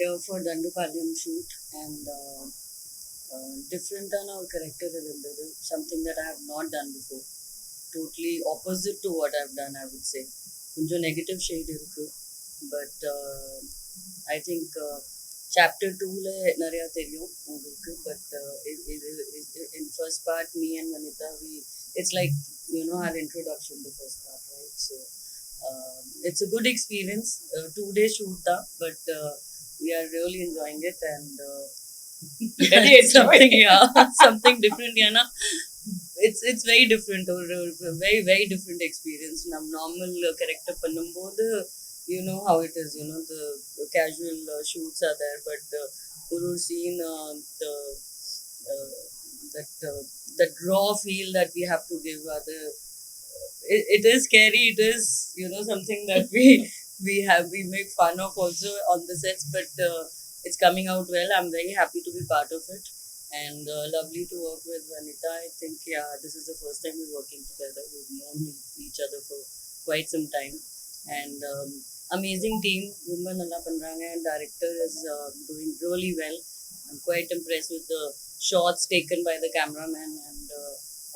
Here for Dandupalayam shoot and different than our character இருந்தது something that I have not done before. Totally opposite to what I've done, I would say. கொஞ்சம் negative shade இருக்கு but I think chapter டூவில் நிறையா தெரியும் உங்களுக்கு but இது in first part me and Vanitha we it's like our introduction to first part, right? So it's a good experience. 2 days shoot tha, but we are really enjoying it and Very something enjoying. something different, it's very different or very very different experience. Nam normal character பண்ணும்போது you know how it is, the casual shoots are there, but ஒரு scene the uh, that that raw feel that we have to give other it is scary, it is something that we make fun of also on the sets, but it's coming out well. I'm very happy to be part of it and lovely to work with Vanita. I think this is the first time we're working together. We've known each other for quite some time and amazing team. Rumba nalla pandranga and director is doing really well. I'm quite impressed with the shots taken by the cameraman and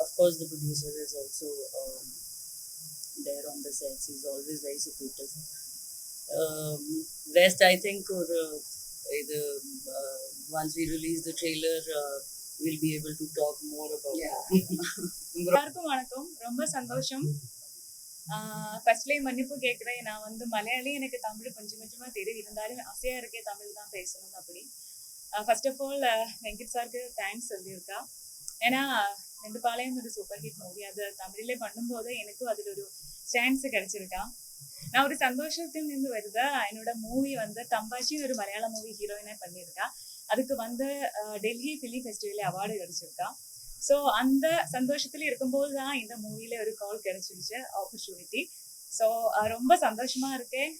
of course the producer is also there on the sets. He's always very supportive. Rest I think or either once we release the trailer we'll be able to talk more about எல்லாருக்கும் வணக்கம். ரொம்ப சந்தோஷம். ஃபர்ஸ்ட்லேயே மன்னிப்பு கேட்குறேன். நான் வந்து மலையாளி, எனக்கு தமிழ் கொஞ்சம் கொஞ்சமாக தெரியும். இருந்தாலும் ஆசையாக இருக்கே தமிழ் தான் பேசணும் அப்படி. ஃபர்ஸ்ட் ஆஃப் ஆல் வெங்கட் சாருக்கு தேங்க்ஸ் சொல்லியிருக்கா. ஏன்னா ரெண்டுபாளையம் ஒரு சூப்பர் ஹிட் மூவி, அது தமிழிலே பண்ணும்போது எனக்கும் அதில் ஒரு சான்ஸ் கிடைச்சிருக்கா. நான் ஒரு சந்தோஷத்தில் இருந்து வருதா. என்னோட மூவி வந்து தம்பாச்சின்னு ஒரு மலையாள மூவி ஹீரோயினாக பண்ணியிருக்கா. அதுக்கு வந்து டெல்லி ஃபிலிம் ஃபெஸ்டிவலில் அவார்டு கிடைச்சிருக்கா. ஸோ அந்த சந்தோஷத்துல இருக்கும்போது தான் இந்த மூவில ஒரு கால் கிடைச்சிருச்சு, ஆப்பர்ச்சுனிட்டி. ஸோ ரொம்ப சந்தோஷமா இருக்கேன்.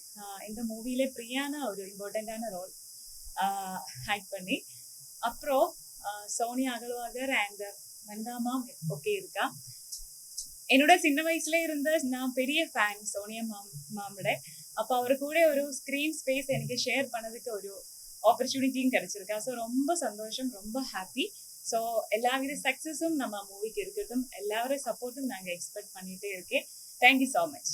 இந்த மூவில பிரியான ஒரு இம்பார்ட்டண்ட்டான ரோல் ஆக்ட் பண்ணி. அப்புறம் சோனியா அகர்வாகர் அண்ட் வனிதா மேம் ஓகே இருக்கா. என்னோட சின்ன வயசுல இருந்த நான் பெரிய ஃபேன் சோனியா மேமோட. அப்போ அவர் கூட ஒரு ஸ்க்ரீன் ஸ்பேஸ் எனக்கு ஷேர் பண்ணதுக்கு ஒரு ஆப்பர்ச்சுனிட்டியும் கிடைச்சிருக்கா. ஸோ ரொம்ப சந்தோஷம், ரொம்ப ஹாப்பி. ஸோ எல்லாவித சக்ஸஸும் நம்ம மூவிக்கு இருக்கட்டும், எல்லாரோட சப்போர்ட்டும் நாங்கள் எக்ஸ்பெக்ட் பண்ணிகிட்டே இருக்கேன். Thank you so much.